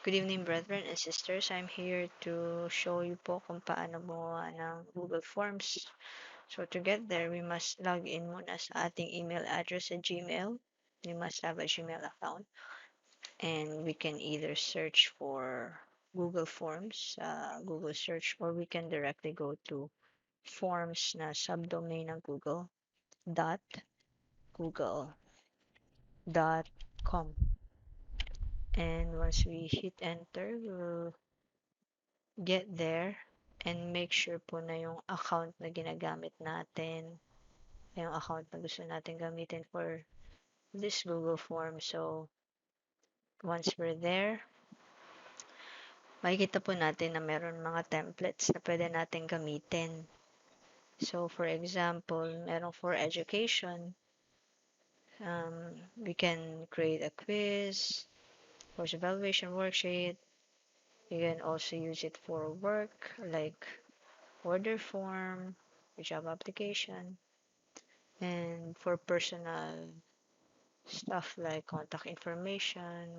Good evening, brethren and sisters. I'm here to show you po kung paano gumawa ng Google Forms. So to get there, we must log in muna sa ating email address sa Gmail. We must have a Gmail account. And we can either search for Google Forms, Google search, or we can directly go to forms na subdomain ng Google dot google.com. And once we hit enter, we'll get there and make sure po na yung account na ginagamit natin, yung account na gusto natin gamitin for this Google form. So, once we're there, makikita po natin na meron mga templates na pwede natin gamitin. So, for example, meron for education, we can create a quiz, course evaluation worksheet. You can also use it for work, like order form, job application, and for personal stuff like contact information.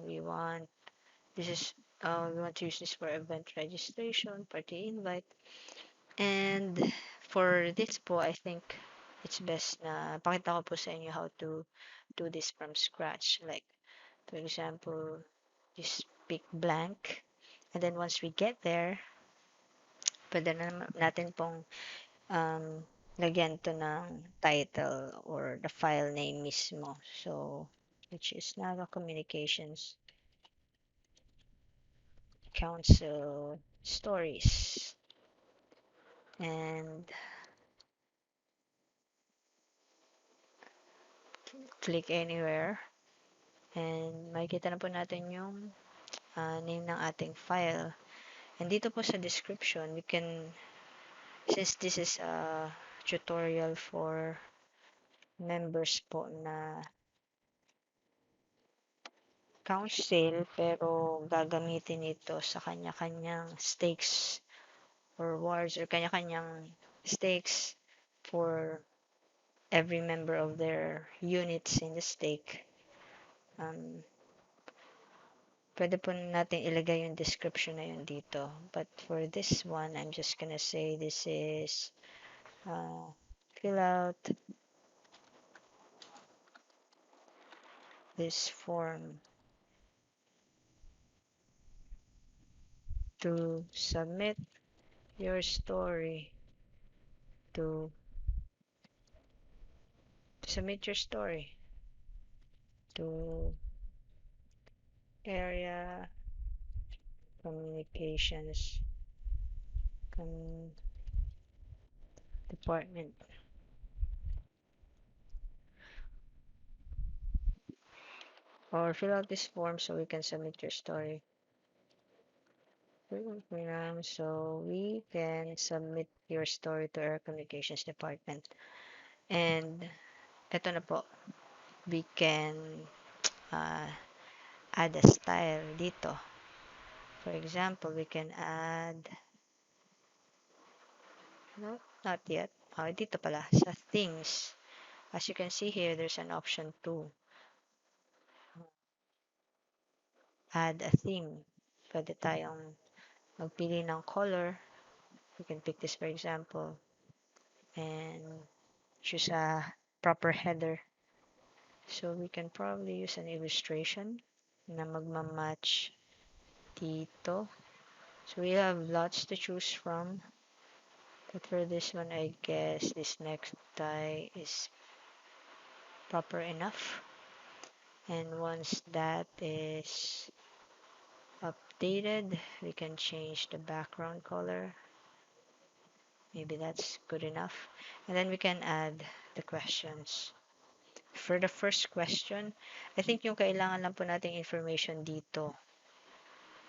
This is we want to use this for event registration, party invite, and for this po, I think it's best na pakita ko po sa inyo how to do this from scratch. Like, for example, just pick blank, and then once we get there, pwede na natin pong lagyan to ng title or the file name mismo. So, which is Naga Communications Council Stories. And click anywhere. And makikita na po natin yung name ng ating file. And dito po sa description, we can, since this is a tutorial for members po na council, pero gagamitin ito sa kanya-kanyang stakes or wards or kanya-kanyang stakes for every member of their units in the stake. Pwede po natin ilagay yung description na yun dito. But for this one, I'm just gonna say this is fill out this form to submit your story to to area communications department. Or fill out this form so we can submit your story. So we can submit your story to our communications department. And eto na po, we can add a style dito. For example, we can add, no, not yet. Dito pala, sa things. As you can see here, there's an option to add a theme. Pwede tayong magpili ng color. We can pick this, for example, and choose a proper header. So we can probably use an illustration na magmamatch dito. So we have lots to choose from. But for this one, I guess this necktie is proper enough. And once that is updated, we can change the background color. Maybe that's good enough. And then we can add the questions. For the first question, I think yung kailangan lang po nating information dito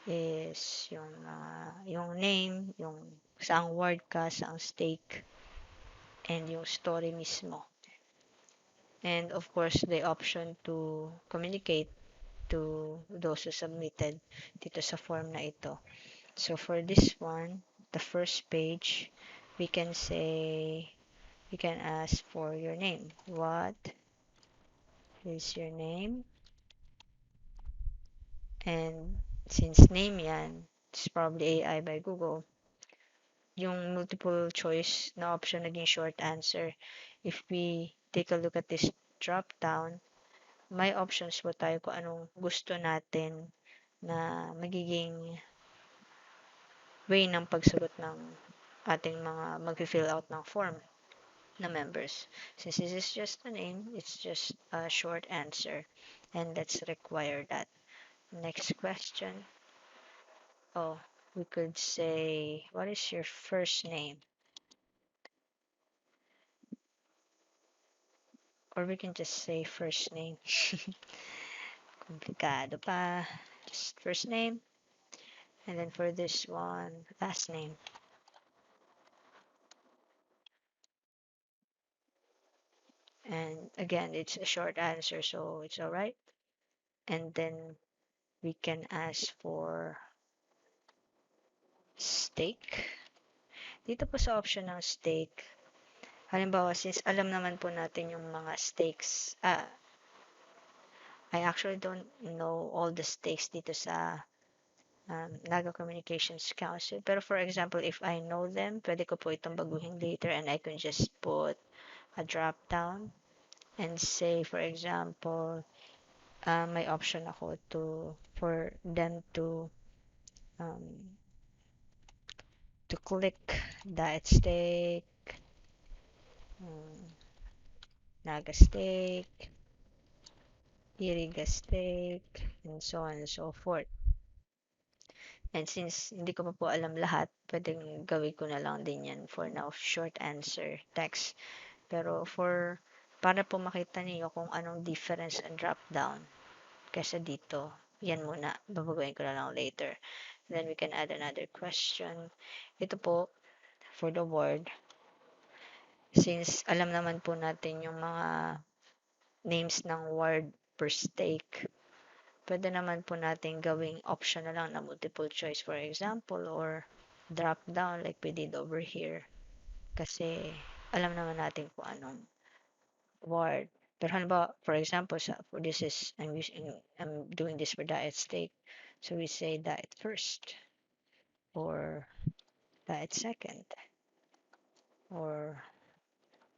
is yung name, yung saang ward ka, saang stake, and yung story mismo. And of course, the option to communicate to those who submitted dito sa form na ito. So for this one, the first page, we can ask for your name. What is your name? And since name yan, it's probably AI by Google, yung multiple choice na option naging short answer. If we take a look at this drop down, may options po tayo kung anong gusto natin na magiging way ng pagsagot ng ating mga mag-fill out ng form na members. Since this is just a name, it's just a short answer. And let's require that. Next question. Oh, we could say, what is your first name? Or we can just say first name. Complicado pa. Just first name. And then for this one, last name. And again, it's a short answer, so it's alright. And then we can ask for steak. Dito po sa option ng steak, halimbawa, since alam naman po natin yung mga steaks, I actually don't know all the steaks dito sa Naga Communications Council. Pero for example, if I know them, pwede ko po itong baguhin later and I can just put a drop down and say, for example, may option ako for them um, to click diet steak, um, Naga steak, Iriga steak, and so on and so forth. And since hindi ko pa po alam lahat, pwedeng gawin ko na lang din yan for now, short answer text. Pero para po makita niyo kung anong difference and drop down kaysa dito, yan muna, babaguhin ko na lang later. Then we can add another question. Ito po, for the word, since alam naman po natin yung mga names ng word per steak, pwede naman po natin gawing option na lang na multiple choice, for example, or drop down like we did over here. Kasi alam naman natin kung anong word. Pero halimbawa, for example, for this is, I'm doing this for diet steak. So we say diet first, or diet second, or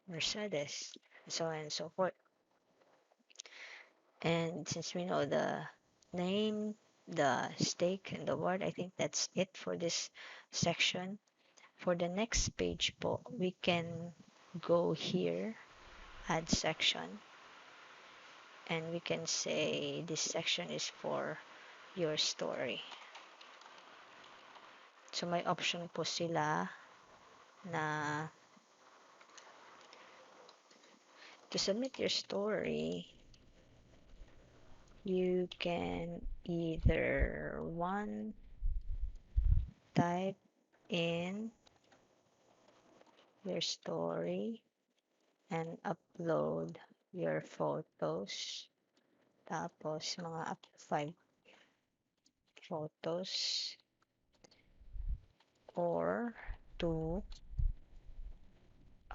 Mercedes, and so on and so forth. And since we know the name, the steak, and the word, I think that's it for this section. For the next page po, we can go here, add section, and we can say this section is for your story. So may option po sila na to submit your story, you can either one, type in your story and upload your photos. Tapos, mga up to 5 photos. Or, 2,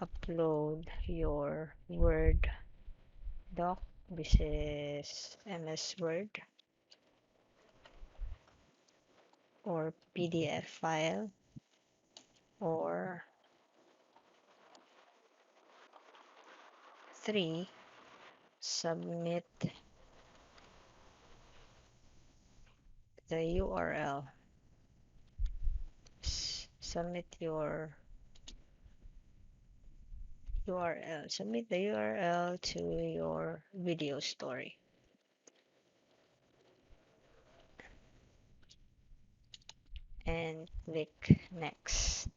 upload your Word doc, which is MS Word, or PDF file, or 3, submit the URL. Submit your URL. Submit the URL to your video story. And click next.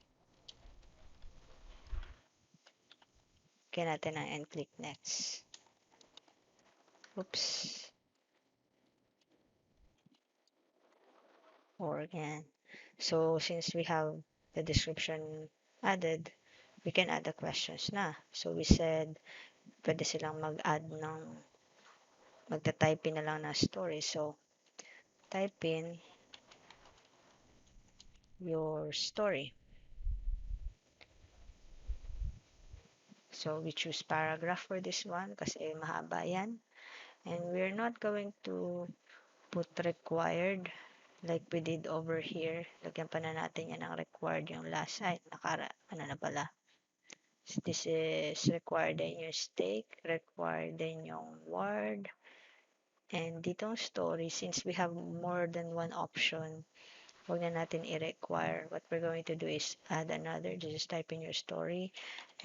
Kaya natin ang and click next. Oops. Or again. So, since we have the description added, we can add the questions na. So, we said, pwede silang mag-add ng, magta-type in na lang na story. So, type in your story. So, we choose paragraph for this one kasi mahaba yan. And we're not going to put required like we did over here. Lagyan pa na natin yan ng required yung last. Ay, ano na pala. This is required din yung stake, required din yung word, and ditong story, since we have more than one option, huwag na natin i-require. What we're going to do is add another. Just type in your story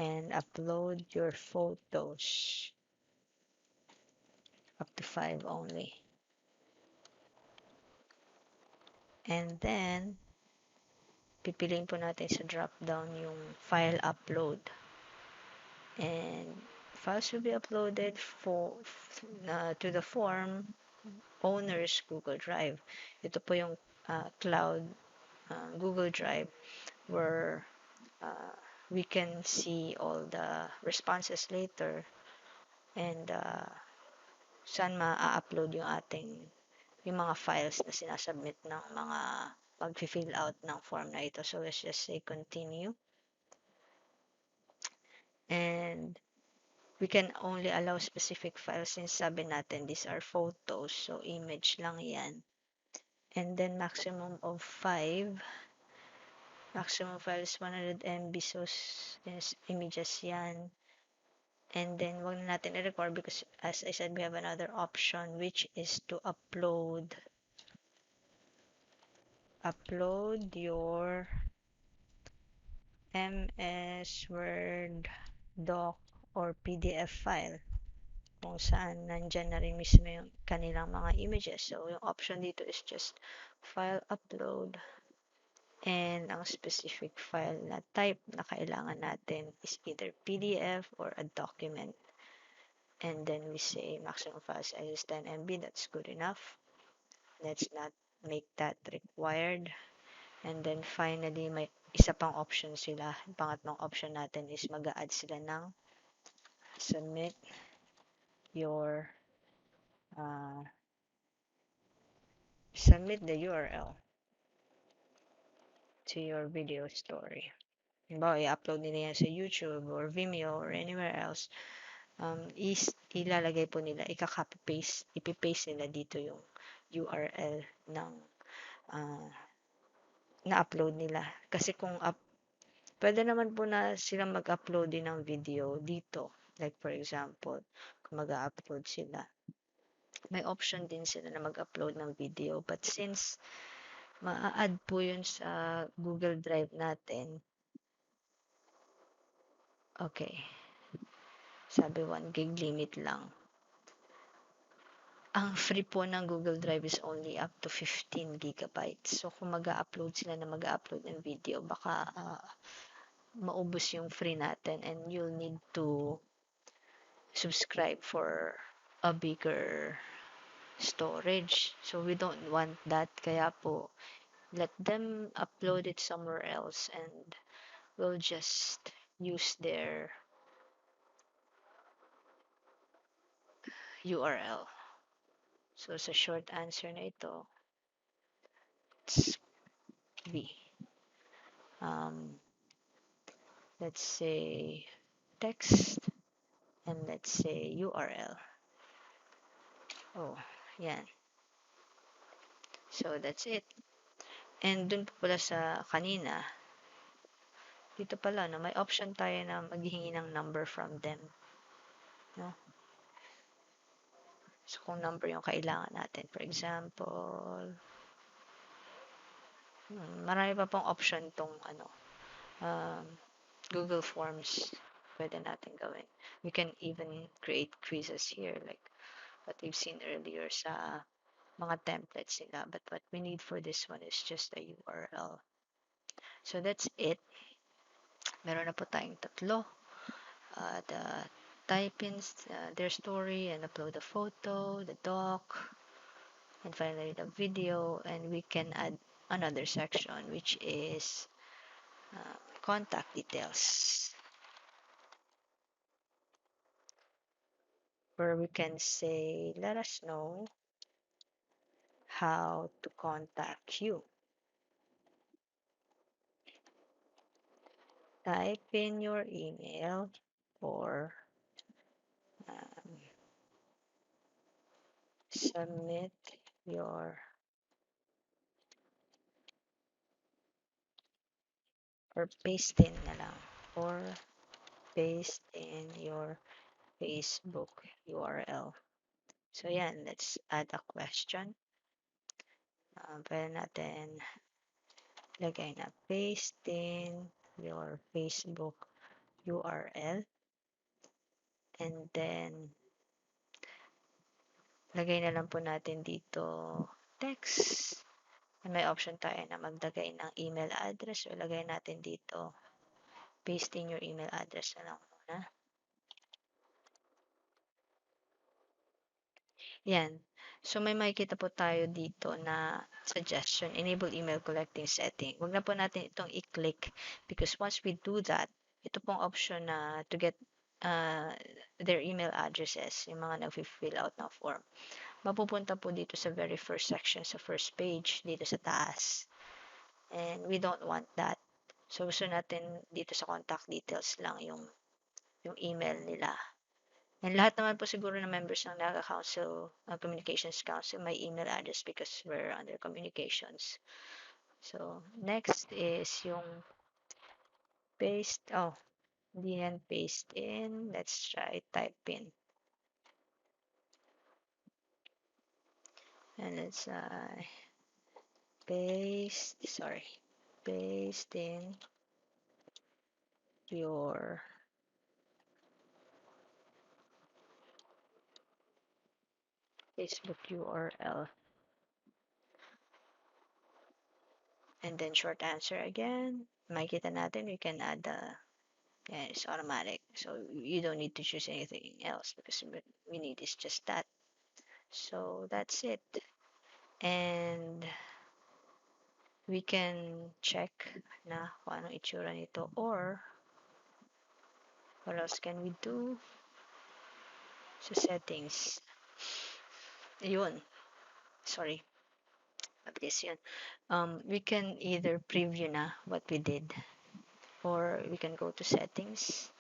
and upload your photos. Up to 5 only. And then, pipiliin po natin sa drop down yung file upload. And files will be uploaded to the form owner's Google Drive. Ito po yung cloud Google Drive where we can see all the responses later and saan ma-upload yung mga files na sinasubmit ng mga mag-fill out ng form na ito. So let's just say continue. And we can only allow specific files since sabi natin these are photos. So image lang yan. And then maximum of 5. Maximum file is 100 MB. So yes, images yan. And then wag na natin i-record because as I said, we have another option which is to upload your MS Word doc or PDF file kung saan nandyan na rin mismo yung kanilang mga images. So, yung option dito is just file upload, and ang specific file na type na kailangan natin is either PDF or a document. And then we say maximum file size is 10 MB. That's good enough. Let's not make that required. And then finally, may isa pang option sila. Yung pangatlong option natin is mag-a-add sila ng submit your submit the URL to your video story. Halimbawa, i-upload nila yan sa YouTube or Vimeo or anywhere else. Ilalagay po nila, ika-copy-paste, ipipaste nila dito yung URL ng na-upload nila. Kasi kung pwede naman po na silang mag-upload din ng video dito. Like for example, kung mag-upload sila, may option din sila na mag-upload ng video. But since maa-add po yun sa Google Drive natin, okay, sabi 1 gig limit lang. Ang free po ng Google Drive is only up to 15 gigabytes. So, kung mag-upload sila na mag-upload ng video, baka maubos yung free natin and you'll need to subscribe for a bigger storage. So, we don't want that. Kaya po, let them upload it somewhere else and we'll just use their URL. So, sa short answer na ito, it's B. Let's say text and let's say URL. Oh, yan. So, that's it. And dun po pala sa kanina, dito pala, no, may option tayo na maghihingi ng number from them. No? So, kung number yung kailangan natin. For example, marami pa pong option tong Google Forms pwede natin gawin. We can even create quizzes here like what we've seen earlier sa mga templates nila. But what we need for this one is just a URL. So that's it. Meron na po tayong tatlo. The type in their story and upload the photo, the doc, and finally the video. And we can add another section which is contact details, where we can say, let us know how to contact you. Type in your email or submit your or paste in na lang, or paste in your Facebook URL. So yan, let's add a question. Pwede natin lagay na paste in your Facebook URL, and then lagay na lang po natin dito text. May option tayo na maglagay ng email address, o lagay natin dito paste in your email address na lang muna. Yan. So, may makikita po tayo dito na suggestion, enable email collecting setting. Huwag na po natin itong i-click, because once we do that, ito pong option na to get uh, their email addresses, yung mga nag-fill out ng form, mapupunta po dito sa very first section, sa first page, dito sa taas. And we don't want that. So, gusto natin dito sa contact details lang yung email nila. And lahat naman po siguro ng members ng Naga Council, Communications Council, may email address because we're under communications. So, next is yung paste. Oh, hindi yan paste in. Let's try type in. And let's paste in your Facebook URL. And then short answer again. Makikita natin, we can add yeah, it's automatic. So you don't need to choose anything else, because we need is just that. So that's it. And we can check na kung anong itsura nito, or what else can we do sa settings. Yun. Sorry. Mabilis yun. We can either preview na what we did, or we can go to settings.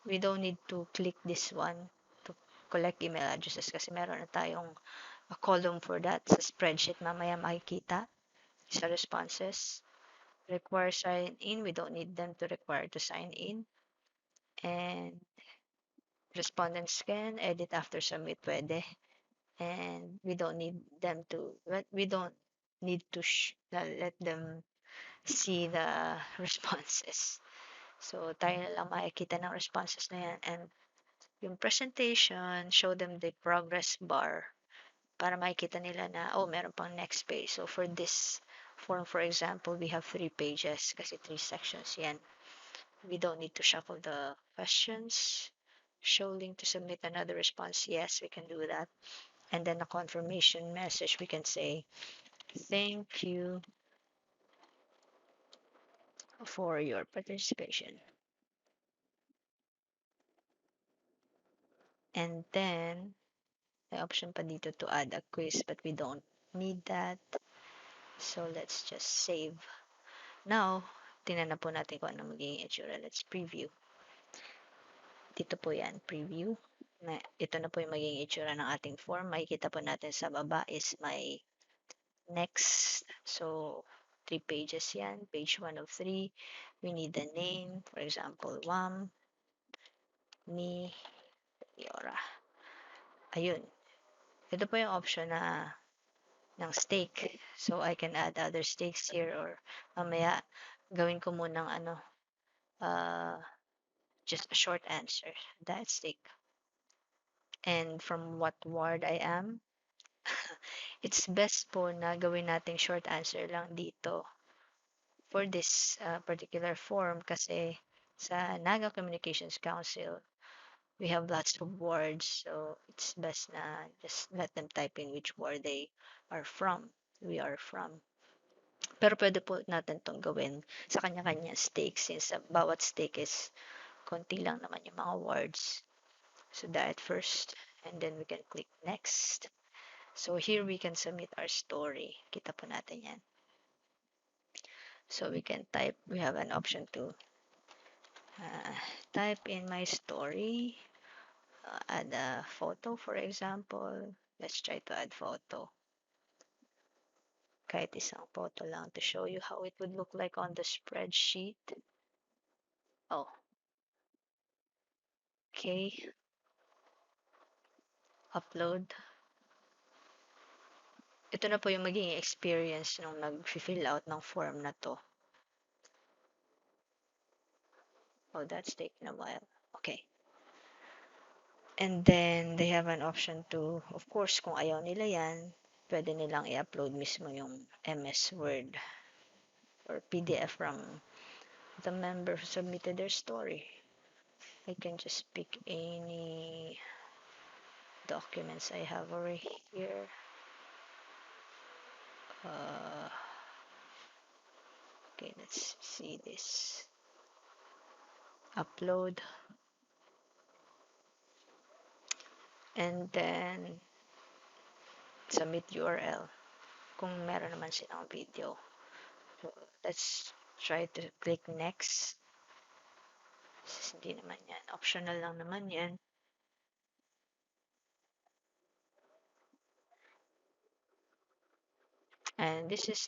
We don't need to click this one to collect email addresses, kasi meron na tayong a column for that sa spreadsheet. Mamaya makikita sa responses. Require sign in, we don't need them to require to sign in. And respondents can edit after submit, pwede. And we don't need them to, we don't need to let them see the responses. So, tayo na lang makikita ng responses na yan. And yung presentation, show them the progress bar para makikita nila na, oh, meron pang next page. So, for this form, for example, we have 3 pages kasi 3 sections yan. We don't need to shuffle the questions. Show link to submit another response. Yes, we can do that. And then a confirmation message, we can say, thank you for your participation. And then, may option pa dito to add a quiz, but we don't need that. So, let's just save. Now, tingnan na po natin kung ano magiging itsura. Let's preview. Dito po yan, preview. Ito na po yung magiging itsura ng ating form. Makikita po natin sa baba is my next. So, 3 pages yan. Page 1 of 3. We need the name. For example, Wam, me, Yora. Ayun. Ito po yung option na ng stake. So, I can add other stakes here, or mamaya gawin ko munang just a short answer. That's stake. And from what ward I am, it's best po na gawin nating short answer lang dito for this particular form, kasi sa Naga Communications Council, we have lots of wards, so it's best na just let them type in which ward they are from, we are from. Pero pwede po natin tong gawin sa kanya-kanya stake, since bawat stake is konti lang naman yung mga wards. So that first, and then we can click next. So here we can submit our story. Kita po natin yan. So we can type, we have an option to type in my story, add a photo, for example. Let's try to add photo. kahit isang photo lang to show you how it would look like on the spreadsheet. Oh, okay. Upload. Ito na po yung magiging experience nung nag-fill out ng form na to. Oh, that's taking a while. Okay. And then, they have an option to, of course, kung ayaw nila yan, pwede nilang i-upload mismo yung MS Word or PDF from the member who submitted their story. I can just pick any documents I have over here. Okay, let's see this. Upload. And then, submit URL. Kung meron naman silang video. So, let's try to click next. Hindi naman yan. Optional lang naman yan. And this is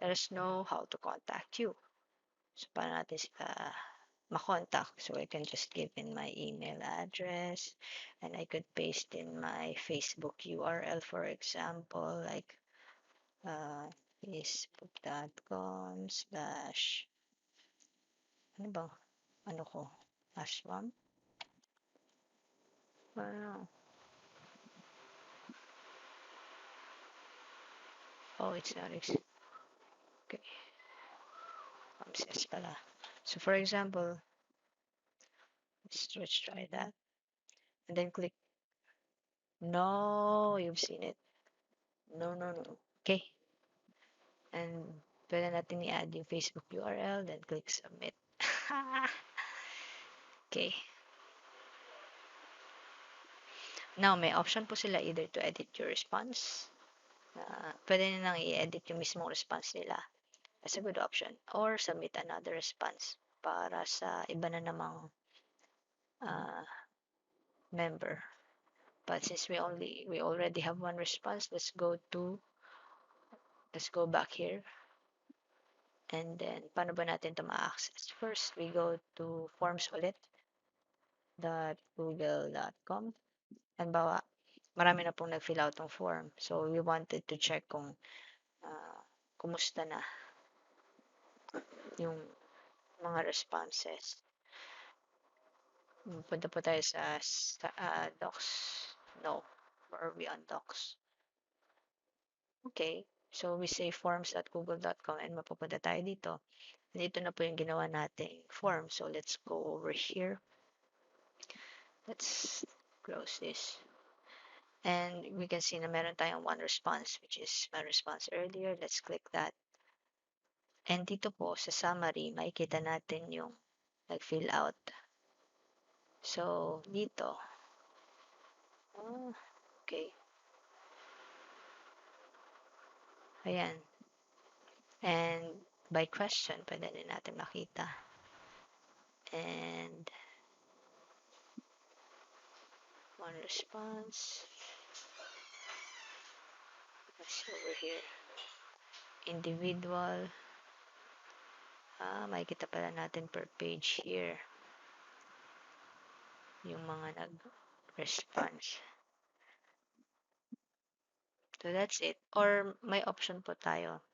let us know how to contact you. So, paano natin sila makontak? So, I can just give in my email address and I could paste in my Facebook URL, for example, like facebook.com/ ano ba? Ano ko? Ashram? Ano? Oh, it's not. Okay. Says pala. So, for example, let's try that. And then click. No, you've seen it. No, no, no. Okay. And pwede natin i-add yung Facebook URL, then click submit. Okay. Now, may option po sila either to edit your response. Pwede nilang i-edit yung mismong response nila. That's a good option. Or submit another response para sa iba na namang member. But since we already have one response, let's go back here. And then, paano ba natin ito ma-access? First, we go to forms ulit .google.com. And bawa, marami na pong nag-fill out ng form. So, we wanted to check kung kumusta na yung mga responses. Punta po tayo sa docs. No. Or are we on docs? Okay. So, we say forms.google.com and mapupunta tayo dito. Dito na po yung ginawa nating form. So, let's go over here. Let's close this. And we can see na meron tayong one response, which is my response earlier. Let's click that. And dito po, sa summary, makikita natin yung nag-fill out. So, dito. Okay. Ayan. And by question, pwede din natin makita. And one response. Let's over here. Individual. Makikita pala natin per page here yung mga nag-response. So, that's it. Or may option po tayo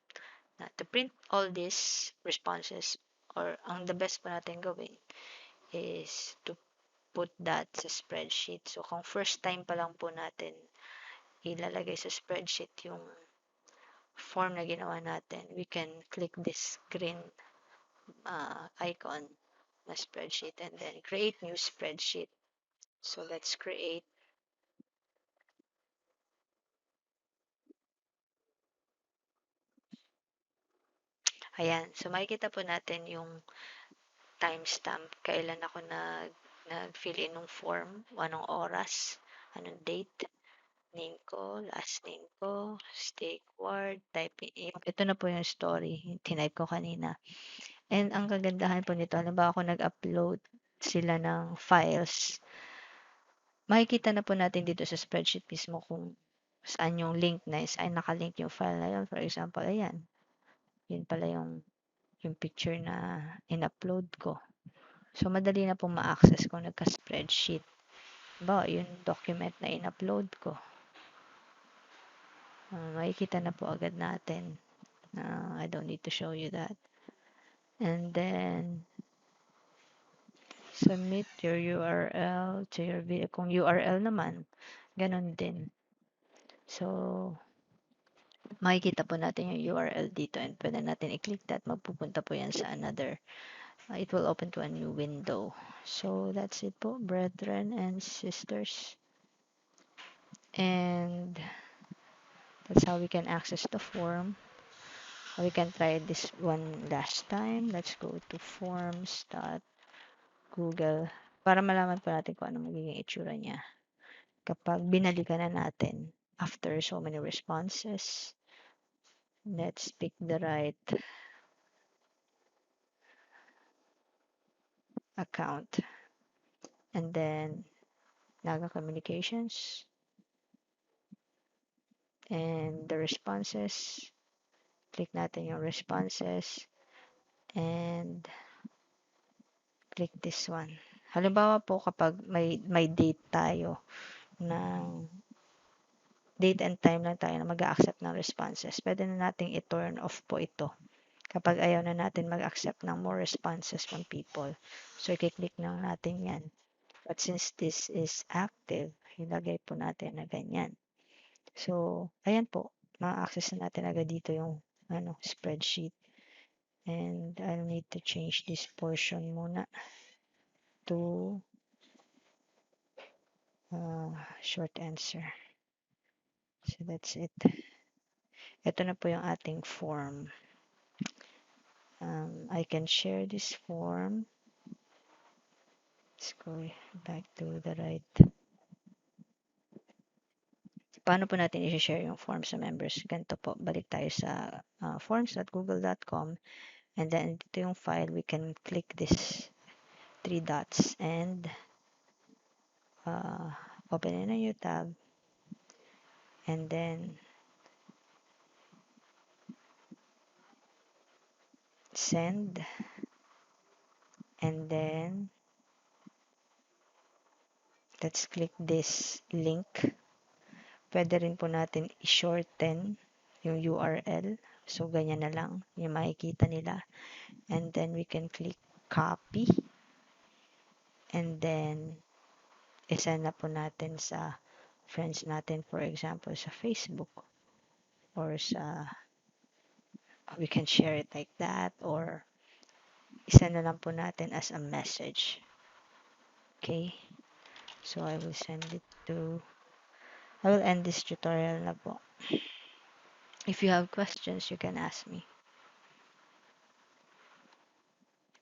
na to print all these responses, or ang the best po natin gawin is to put that sa spreadsheet. So, kung first time pa lang po natin ilalagay sa spreadsheet yung form na ginawa natin, we can click this green icon na spreadsheet and then create new spreadsheet. So, let's create. Ayan. So, makikita po natin yung timestamp. Kailan ako nag-fill in ng form, anong oras, anong date, name ko, last name ko, stake word, type in. Ito na po yung story. Tinype ko kanina. And ang kagandahan po nito, halimbawa ako nag-upload sila ng files, makikita na po natin dito sa spreadsheet mismo kung saan yung link na, saan nakalink yung file na yun. For example, ayan, yun pala yung picture na in-upload ko. So, madali na pong ma-access kung nagka-spreadsheet. Ba, yung document na in-upload ko. Makikita na po agad natin. I don't need to show you that. And then, submit your URL to your video. Kung URL naman, ganun din. So, makikita po natin yung URL dito and pwede natin i-click that. Magpupunta po yan sa another. It will open to a new window. So, that's it po, brethren and sisters. And that's how we can access the form. We can try this one last time. Let's go to forms.google para malaman po natin kung ano magiging itsura niya kapag binalikan na natin after so many responses. Let's pick the right account. And then, Naga Communications. And the responses. Click natin yung responses. And click this one. Halimbawa po kapag may date tayo ng date and time lang tayo na mag-accept ng responses, pwede na nating i-turn off po ito kapag ayaw na natin mag-accept ng more responses from people. So, i-click na natin yan. But since this is active, ilagay po natin na ganyan. So, ayan po. Ma-access na natin agad dito yung spreadsheet. And I'll need to change this portion muna to short answer. So, that's it. Ito na po yung ating form. I can share this form. Let's go back to the right. Paano po natin i-share yung form sa members? Ganito po. Balik tayo sa forms.google.com and then dito yung file. We can click this 3 dots and open in a new tab and then send and then let's click this link. Pwede rin po natin i-shorten yung URL. So, ganyan na lang yung makikita nila. And then, we can click copy. And then, isend na po natin sa friends natin. For example, sa Facebook. Or we can share it like that. Or, isend na lang po natin as a message. Okay? So, I will end this tutorial na po. If you have questions, you can ask me.